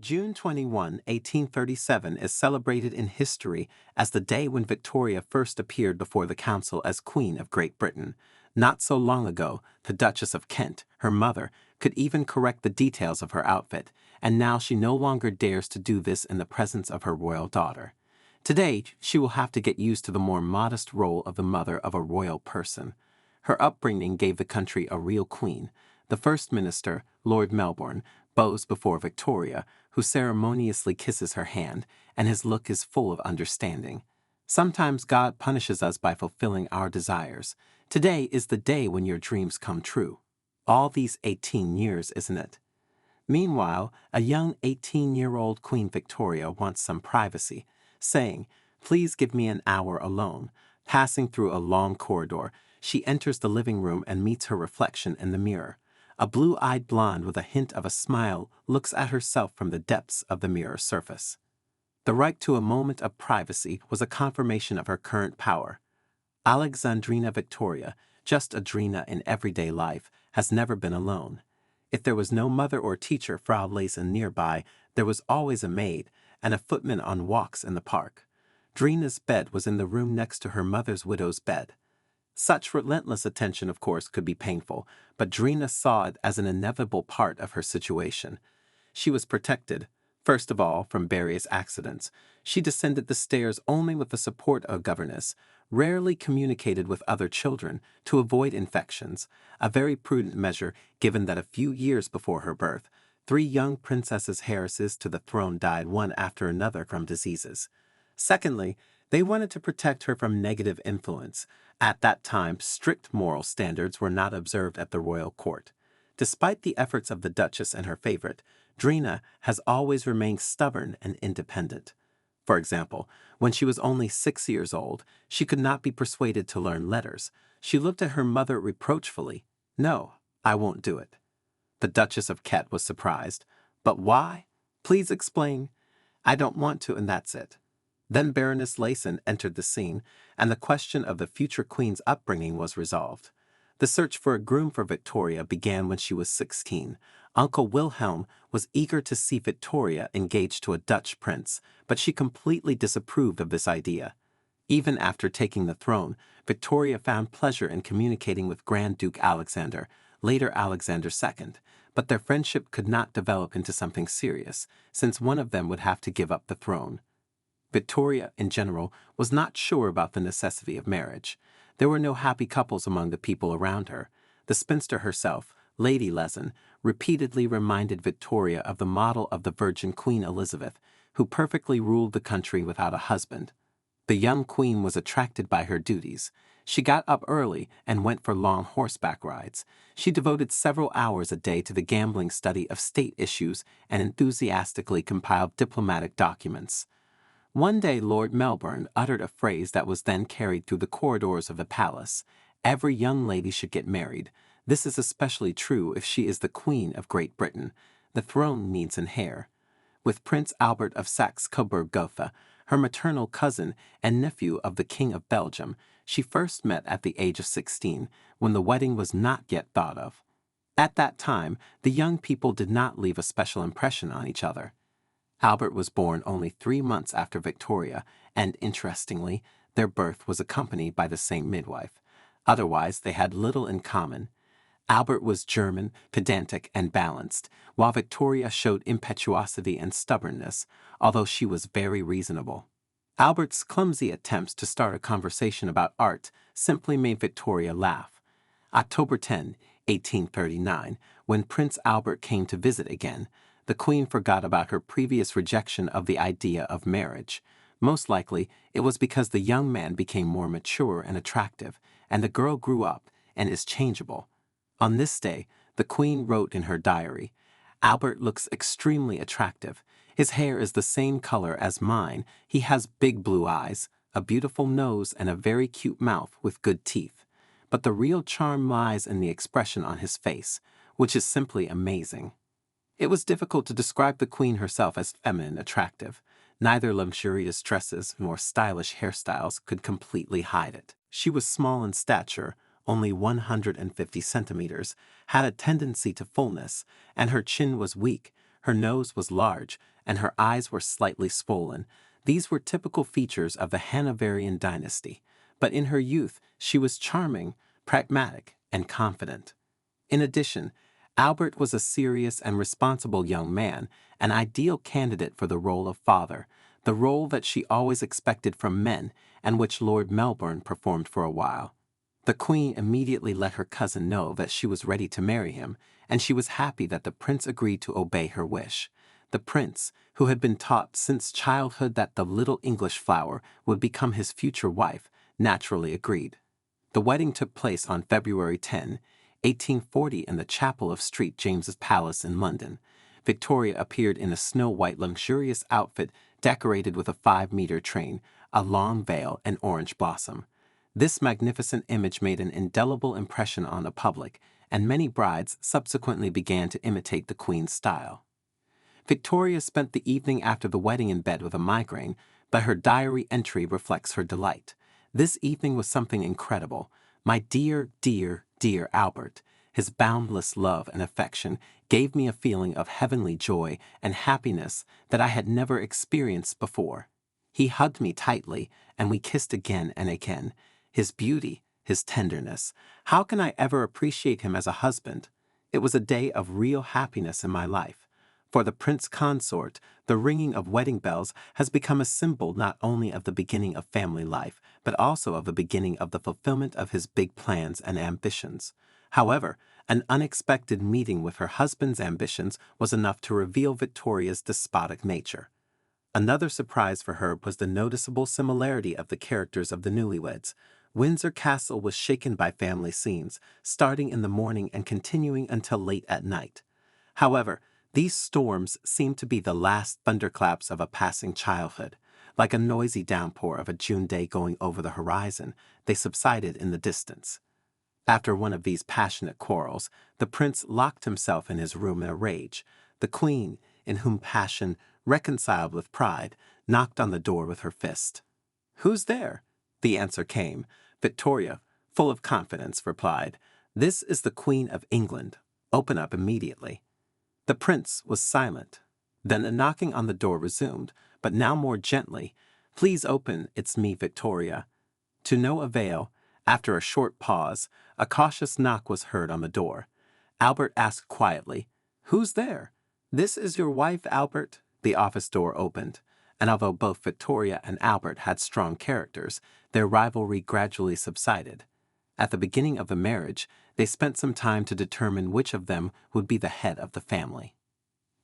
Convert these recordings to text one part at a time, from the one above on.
June 21, 1837 is celebrated in history as the day when Victoria first appeared before the council as Queen of Great Britain. Not so long ago, the Duchess of Kent, her mother, could even correct the details of her outfit, and now she no longer dares to do this in the presence of her royal daughter. Today, she will have to get used to the more modest role of the mother of a royal person. Her upbringing gave the country a real queen. The First Minister, Lord Melbourne, bows before Victoria, who ceremoniously kisses her hand, and his look is full of understanding. Sometimes God punishes us by fulfilling our desires. Today is the day when your dreams come true. All these 18 years, isn't it? Meanwhile, a young 18-year-old Queen Victoria wants some privacy, saying, "Please give me an hour alone." Passing through a long corridor, she enters the living room and meets her reflection in the mirror. A blue-eyed blonde with a hint of a smile looks at herself from the depths of the mirror surface. The right to a moment of privacy was a confirmation of her current power. Alexandrina Victoria, just Adrina in everyday life, has never been alone. If there was no mother or teacher Frau Leysen nearby, there was always a maid and a footman on walks in the park. Drina's bed was in the room next to her mother's widow's bed. Such relentless attention, of course, could be painful, but Drina saw it as an inevitable part of her situation. She was protected, first of all, from various accidents. She descended the stairs only with the support of a governess, rarely communicated with other children to avoid infections, a very prudent measure given that a few years before her birth, 3 young princesses heiresses to the throne died one after another from diseases. Secondly, they wanted to protect her from negative influence. At that time, strict moral standards were not observed at the royal court. Despite the efforts of the Duchess and her favorite, Drina has always remained stubborn and independent. For example, when she was only 6 years old, she could not be persuaded to learn letters. She looked at her mother reproachfully. "No, I won't do it." The Duchess of Kent was surprised. "But why? Please explain." "I don't want to, and that's it." Then Baroness Leysen entered the scene, and the question of the future queen's upbringing was resolved. The search for a groom for Victoria began when she was 16. Uncle Wilhelm was eager to see Victoria engaged to a Dutch prince, but she completely disapproved of this idea. Even after taking the throne, Victoria found pleasure in communicating with Grand Duke Alexander, later Alexander II, but their friendship could not develop into something serious, since one of them would have to give up the throne. Victoria, in general, was not sure about the necessity of marriage. There were no happy couples among the people around her. The spinster herself, Lady Leysen, repeatedly reminded Victoria of the model of the Virgin Queen Elizabeth, who perfectly ruled the country without a husband. The young queen was attracted by her duties. She got up early and went for long horseback rides. She devoted several hours a day to the gambling study of state issues and enthusiastically compiled diplomatic documents. One day Lord Melbourne uttered a phrase that was then carried through the corridors of the palace. "Every young lady should get married. This is especially true if she is the Queen of Great Britain. The throne needs an heir." With Prince Albert of Saxe-Coburg-Gotha, her maternal cousin and nephew of the King of Belgium, she first met at the age of 16, when the wedding was not yet thought of. At that time, the young people did not leave a special impression on each other. Albert was born only 3 months after Victoria, and interestingly, their birth was accompanied by the same midwife. Otherwise, they had little in common. Albert was German, pedantic, and balanced, while Victoria showed impetuosity and stubbornness, although she was very reasonable. Albert's clumsy attempts to start a conversation about art simply made Victoria laugh. October 10, 1839, when Prince Albert came to visit again, the Queen forgot about her previous rejection of the idea of marriage. Most likely, it was because the young man became more mature and attractive, and the girl grew up and is changeable. On this day, the Queen wrote in her diary, "Albert looks extremely attractive. His hair is the same color as mine. He has big blue eyes, a beautiful nose, and a very cute mouth with good teeth. But the real charm lies in the expression on his face, which is simply amazing." It was difficult to describe the Queen herself as feminine attractive. Neither luxurious dresses nor stylish hairstyles could completely hide it. She was small in stature, only 150 centimeters, had a tendency to fullness, and her chin was weak. Her nose was large, and her eyes were slightly swollen. These were typical features of the Hanoverian dynasty. But in her youth, she was charming, pragmatic, and confident. In addition, Albert was a serious and responsible young man, an ideal candidate for the role of father, the role that she always expected from men and which Lord Melbourne performed for a while. The Queen immediately let her cousin know that she was ready to marry him, and she was happy that the prince agreed to obey her wish. The prince, who had been taught since childhood that the little English flower would become his future wife, naturally agreed. The wedding took place on February 10, 1840 in the chapel of St. James's Palace in London. Victoria appeared in a snow-white luxurious outfit decorated with a 5-meter train, a long veil, and orange blossom. This magnificent image made an indelible impression on the public, and many brides subsequently began to imitate the Queen's style. Victoria spent the evening after the wedding in bed with a migraine, but her diary entry reflects her delight. This evening was something incredible. My dear, dear, dear Albert, his boundless love and affection gave me a feeling of heavenly joy and happiness that I had never experienced before. He hugged me tightly, and we kissed again and again. His beauty, his tenderness. How can I ever appreciate him as a husband? It was a day of real happiness in my life. For the prince consort, the ringing of wedding bells has become a symbol not only of the beginning of family life, but also of the beginning of the fulfillment of his big plans and ambitions. However, an unexpected meeting with her husband's ambitions was enough to reveal Victoria's despotic nature. Another surprise for her was the noticeable similarity of the characters of the newlyweds. Windsor Castle was shaken by family scenes, starting in the morning and continuing until late at night. However, these storms seemed to be the last thunderclaps of a passing childhood. Like a noisy downpour of a June day going over the horizon, they subsided in the distance. After one of these passionate quarrels, the prince locked himself in his room in a rage. The Queen, in whom passion, reconciled with pride, knocked on the door with her fist. "Who's there?" The answer came. Victoria, full of confidence, replied, "This is the Queen of England. Open up immediately." The prince was silent. Then the knocking on the door resumed, but now more gently. "Please open, it's me, Victoria." To no avail. After a short pause, a cautious knock was heard on the door. Albert asked quietly, "Who's there?" "This is your wife, Albert." The office door opened, and although both Victoria and Albert had strong characters, their rivalry gradually subsided. At the beginning of the marriage, they spent some time to determine which of them would be the head of the family.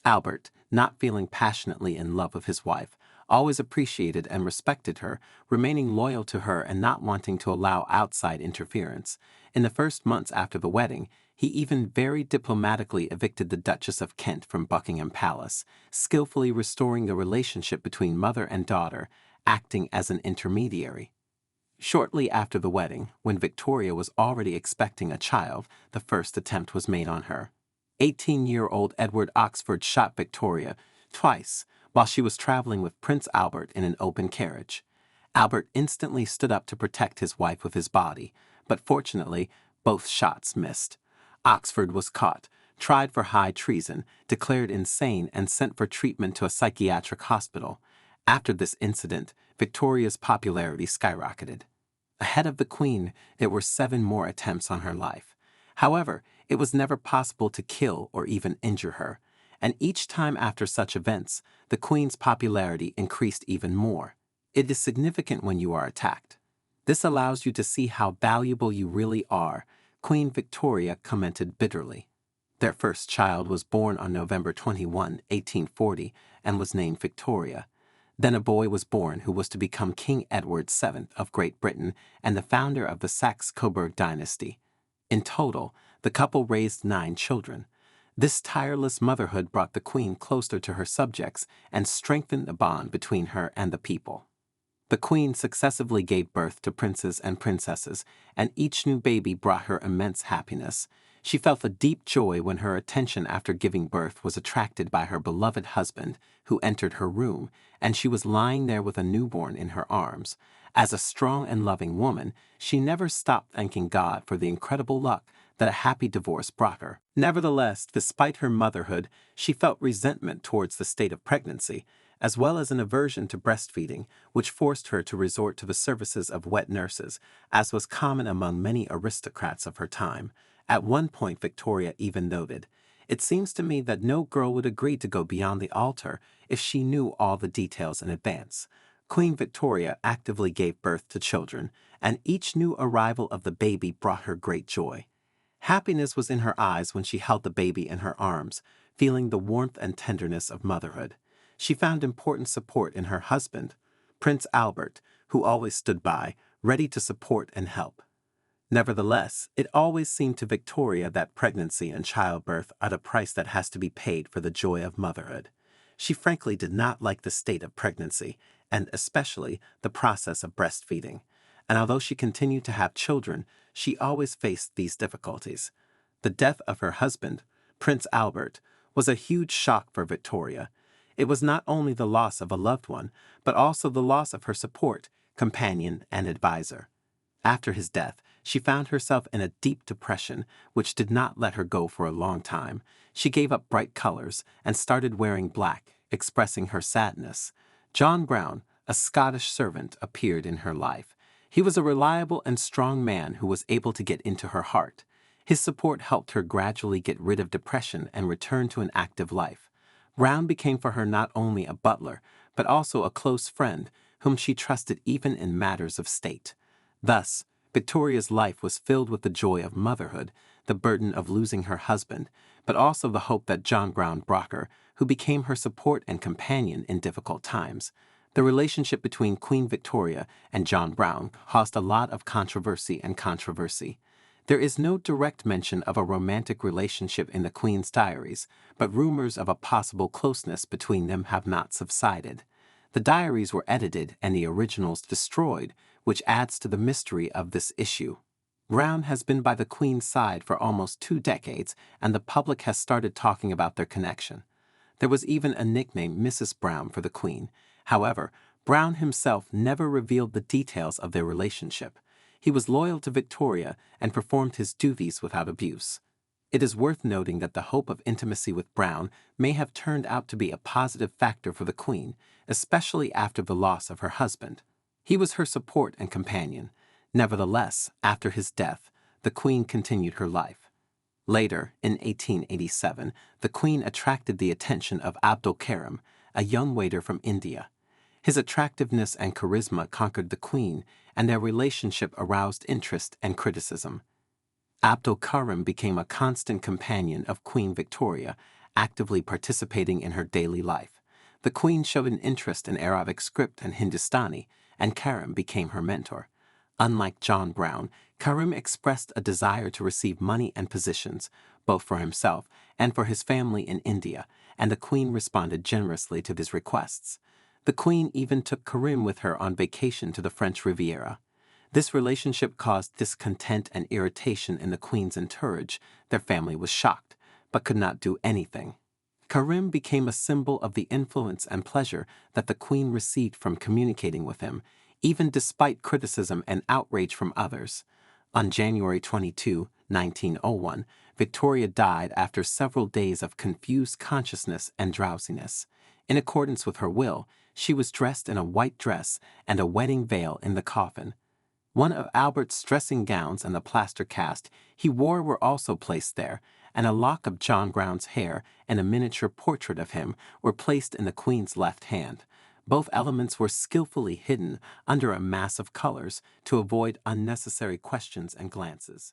Albert, not feeling passionately in love with his wife, always appreciated and respected her, remaining loyal to her and not wanting to allow outside interference. In the first months after the wedding, he even very diplomatically evicted the Duchess of Kent from Buckingham Palace, skillfully restoring the relationship between mother and daughter, acting as an intermediary. Shortly after the wedding, when Victoria was already expecting a child, the first attempt was made on her. 18-year-old Edward Oxford shot Victoria twice while she was traveling with Prince Albert in an open carriage. Albert instantly stood up to protect his wife with his body, but fortunately, both shots missed. Oxford was caught, tried for high treason, declared insane, and sent for treatment to a psychiatric hospital. After this incident, Victoria's popularity skyrocketed. Ahead of the Queen, there were 7 more attempts on her life. However, it was never possible to kill or even injure her, and each time after such events, the Queen's popularity increased even more. It is significant when you are attacked. This allows you to see how valuable you really are, Queen Victoria commented bitterly. Their first child was born on November 21, 1840, and was named Victoria. Then a boy was born who was to become King Edward VII of Great Britain and the founder of the Saxe-Coburg dynasty. In total, the couple raised 9 children. This tireless motherhood brought the Queen closer to her subjects and strengthened the bond between her and the people. The Queen successively gave birth to princes and princesses, and each new baby brought her immense happiness. She felt a deep joy when her attention after giving birth was attracted by her beloved husband, who entered her room, and she was lying there with a newborn in her arms. As a strong and loving woman, she never stopped thanking God for the incredible luck that a happy divorce brought her. Nevertheless, despite her motherhood, she felt resentment towards the state of pregnancy, as well as an aversion to breastfeeding, which forced her to resort to the services of wet nurses, as was common among many aristocrats of her time. At one point, Victoria even noted, "It seems to me that no girl would agree to go beyond the altar if she knew all the details in advance." Queen Victoria actively gave birth to children, and each new arrival of the baby brought her great joy. Happiness was in her eyes when she held the baby in her arms, feeling the warmth and tenderness of motherhood. She found important support in her husband, Prince Albert, who always stood by, ready to support and help. Nevertheless, it always seemed to Victoria that pregnancy and childbirth are the price that has to be paid for the joy of motherhood. She frankly did not like the state of pregnancy, and especially the process of breastfeeding. And although she continued to have children, she always faced these difficulties. The death of her husband, Prince Albert, was a huge shock for Victoria. It was not only the loss of a loved one, but also the loss of her support, companion, and advisor. After his death, she found herself in a deep depression, which did not let her go for a long time. She gave up bright colors and started wearing black, expressing her sadness. John Brown, a Scottish servant, appeared in her life. He was a reliable and strong man who was able to get into her heart. His support helped her gradually get rid of depression and return to an active life. Brown became for her not only a butler, but also a close friend whom she trusted even in matters of state. Thus, Victoria's life was filled with the joy of motherhood, the burden of losing her husband, but also the hope that John Brown brought her, who became her support and companion in difficult times. The relationship between Queen Victoria and John Brown caused a lot of controversy. There is no direct mention of a romantic relationship in the Queen's diaries, but rumors of a possible closeness between them have not subsided. The diaries were edited and the originals destroyed, which adds to the mystery of this issue. Brown has been by the Queen's side for almost 2 decades, and the public has started talking about their connection. There was even a nickname, Mrs. Brown, for the Queen. However, Brown himself never revealed the details of their relationship. He was loyal to Victoria and performed his duties without abuse. It is worth noting that the hope of intimacy with Brown may have turned out to be a positive factor for the Queen, especially after the loss of her husband. He was her support and companion. Nevertheless, after his death, the Queen continued her life. Later, in 1887, the Queen attracted the attention of Abdul Karim, a young waiter from India. His attractiveness and charisma conquered the Queen, and their relationship aroused interest and criticism. Abdul Karim became a constant companion of Queen Victoria, actively participating in her daily life. The Queen showed an interest in Arabic script and Hindustani, and Karim became her mentor. Unlike John Brown, Karim expressed a desire to receive money and positions, both for himself and for his family in India, and the Queen responded generously to his requests. The Queen even took Karim with her on vacation to the French Riviera. This relationship caused discontent and irritation in the Queen's entourage. Their family was shocked, but could not do anything. Karim became a symbol of the influence and pleasure that the Queen received from communicating with him, even despite criticism and outrage from others. On January 22, 1901, Victoria died after several days of confused consciousness and drowsiness. In accordance with her will, she was dressed in a white dress and a wedding veil in the coffin. One of Albert's dressing gowns and the plaster cast he wore were also placed there, and a lock of John Brown's hair and a miniature portrait of him were placed in the Queen's left hand. Both elements were skillfully hidden under a mass of colors to avoid unnecessary questions and glances.